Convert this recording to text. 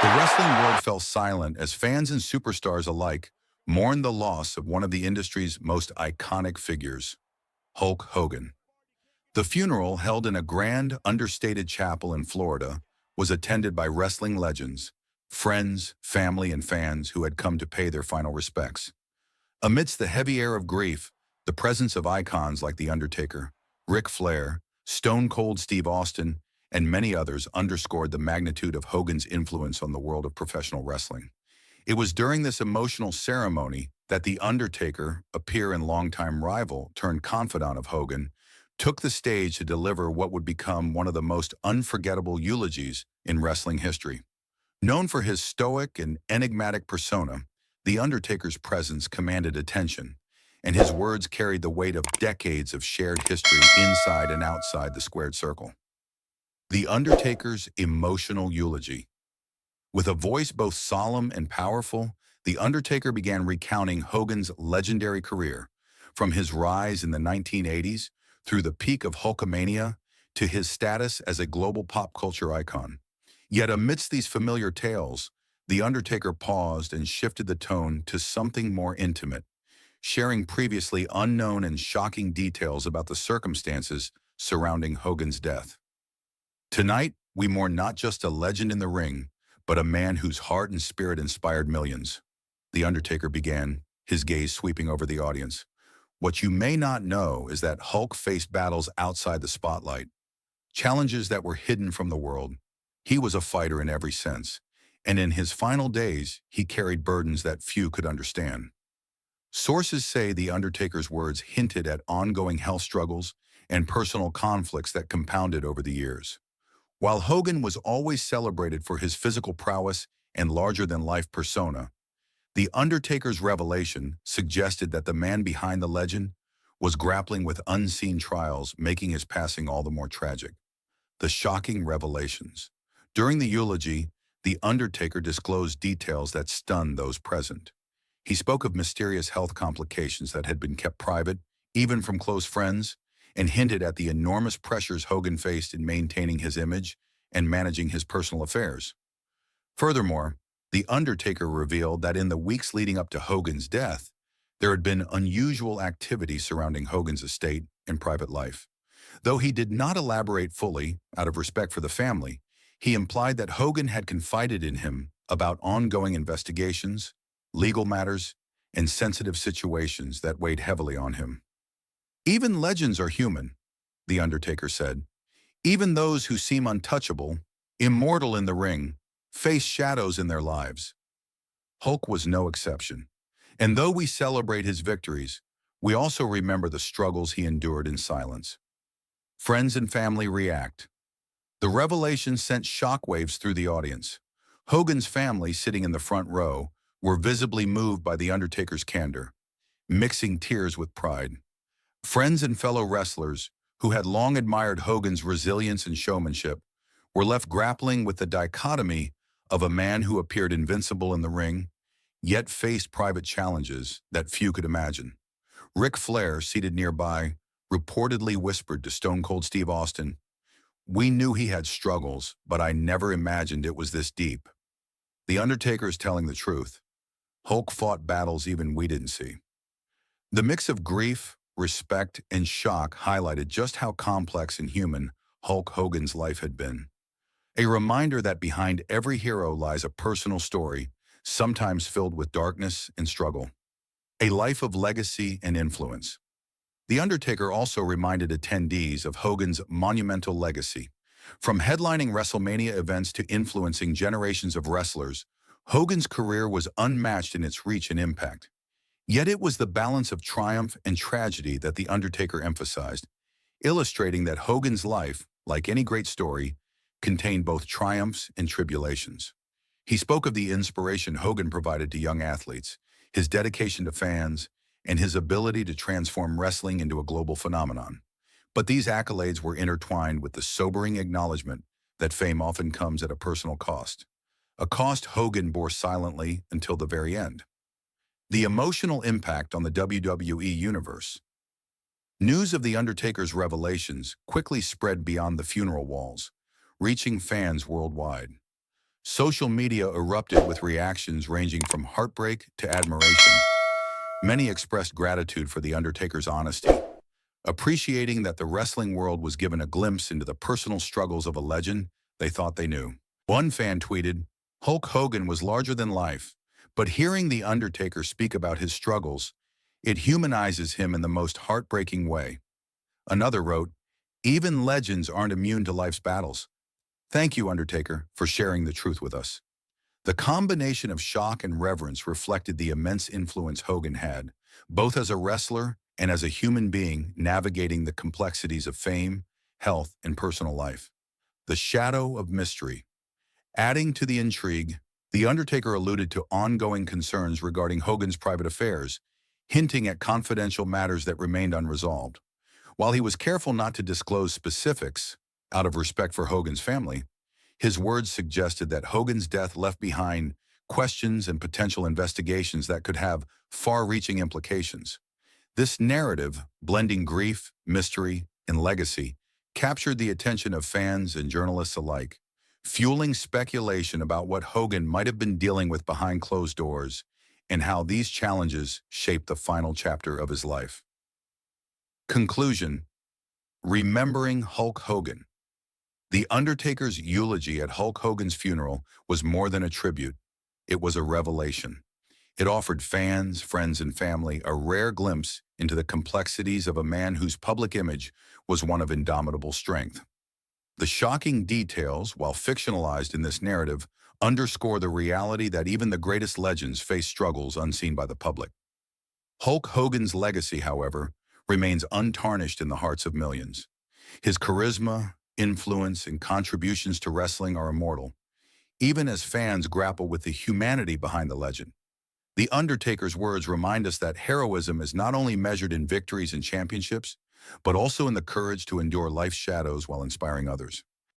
The wrestling world fell silent as fans and superstars alike mourned the loss of one of the industry's most iconic figures, Hulk Hogan. The funeral, held in a grand, understated chapel in Florida, was attended by wrestling legends, friends, family, and fans who had come to pay their final respects. Amidst the heavy air of grief, the presence of icons like The Undertaker, Ric Flair, Stone Cold Steve Austin, and many others underscored the magnitude of Hogan's influence on the world of professional wrestling. It was during this emotional ceremony that The Undertaker, a peer and longtime rival turned confidant of Hogan, took the stage to deliver what would become one of the most unforgettable eulogies in wrestling history. Known for his stoic and enigmatic persona, The Undertaker's presence commanded attention, and his words carried the weight of decades of shared history inside and outside the squared circle. The Undertaker's emotional eulogy. With a voice both solemn and powerful, The Undertaker began recounting Hogan's legendary career, from his rise in the 1980s through the peak of Hulkamania to his status as a global pop culture icon. Yet amidst these familiar tales, The Undertaker paused and shifted the tone to something more intimate, sharing previously unknown and shocking details about the circumstances surrounding Hogan's death. Tonight, we mourn not just a legend in the ring, but a man whose heart and spirit inspired millions. The Undertaker began, his gaze sweeping over the audience. What you may not know is that Hulk faced battles outside the spotlight, challenges that were hidden from the world. He was a fighter in every sense, and in his final days, he carried burdens that few could understand. Sources say The Undertaker's words hinted at ongoing health struggles and personal conflicts that compounded over the years. While Hogan was always celebrated for his physical prowess and larger-than-life persona, The Undertaker's revelation suggested that the man behind the legend was grappling with unseen trials, making his passing all the more tragic. The shocking revelations. During the eulogy, The Undertaker disclosed details that stunned those present. He spoke of mysterious health complications that had been kept private, even from close friends, and hinted at the enormous pressures Hogan faced in maintaining his image and managing his personal affairs. Furthermore, The Undertaker revealed that in the weeks leading up to Hogan's death, there had been unusual activity surrounding Hogan's estate and private life. Though he did not elaborate fully, out of respect for the family, he implied that Hogan had confided in him about ongoing investigations, legal matters, and sensitive situations that weighed heavily on him. Even legends are human, The Undertaker said. Even those who seem untouchable, immortal in the ring, face shadows in their lives. Hulk was no exception. And though we celebrate his victories, we also remember the struggles he endured in silence. Friends and family react. The revelation sent shockwaves through the audience. Hogan's family, sitting in the front row, were visibly moved by The Undertaker's candor, mixing tears with pride. Friends and fellow wrestlers, who had long admired Hogan's resilience and showmanship, were left grappling with the dichotomy of a man who appeared invincible in the ring, yet faced private challenges that few could imagine. Ric Flair, seated nearby, reportedly whispered to Stone Cold Steve Austin, "We knew he had struggles, but I never imagined it was this deep." The Undertaker is telling the truth. Hulk fought battles even we didn't see. The mix of grief, respect, and shock highlighted just how complex and human Hulk Hogan's life had been. A reminder that behind every hero lies a personal story, sometimes filled with darkness and struggle. A life of legacy and influence. The Undertaker also reminded attendees of Hogan's monumental legacy. From headlining WrestleMania events to influencing generations of wrestlers, Hogan's career was unmatched in its reach and impact. Yet it was the balance of triumph and tragedy that The Undertaker emphasized, illustrating that Hogan's life, like any great story, contained both triumphs and tribulations. He spoke of the inspiration Hogan provided to young athletes, his dedication to fans, and his ability to transform wrestling into a global phenomenon. But these accolades were intertwined with the sobering acknowledgement that fame often comes at a personal cost, a cost Hogan bore silently until the very end. The emotional impact on the WWE Universe. News of The Undertaker's revelations quickly spread beyond the funeral walls, reaching fans worldwide. Social media erupted with reactions ranging from heartbreak to admiration. Many expressed gratitude for The Undertaker's honesty, appreciating that the wrestling world was given a glimpse into the personal struggles of a legend they thought they knew. One fan tweeted, "Hulk Hogan was larger than life, but hearing The Undertaker speak about his struggles, it humanizes him in the most heartbreaking way." Another wrote, "Even legends aren't immune to life's battles. Thank you, Undertaker, for sharing the truth with us." The combination of shock and reverence reflected the immense influence Hogan had, both as a wrestler and as a human being navigating the complexities of fame, health, and personal life. The shadow of mystery. Adding to the intrigue, The Undertaker alluded to ongoing concerns regarding Hogan's private affairs, hinting at confidential matters that remained unresolved. While he was careful not to disclose specifics, out of respect for Hogan's family, his words suggested that Hogan's death left behind questions and potential investigations that could have far-reaching implications. This narrative, blending grief, mystery, and legacy, captured the attention of fans and journalists alike, fueling speculation about what Hogan might have been dealing with behind closed doors and how these challenges shaped the final chapter of his life. Conclusion: remembering Hulk Hogan. The Undertaker's eulogy at Hulk Hogan's funeral was more than a tribute. It was a revelation. It offered fans, friends, and family a rare glimpse into the complexities of a man whose public image was one of indomitable strength. The shocking details, while fictionalized in this narrative, underscore the reality that even the greatest legends face struggles unseen by the public. Hulk Hogan's legacy, however, remains untarnished in the hearts of millions. His charisma, influence, and contributions to wrestling are immortal, even as fans grapple with the humanity behind the legend. The Undertaker's words remind us that heroism is not only measured in victories and championships, but also in the courage to endure life's shadows while inspiring others.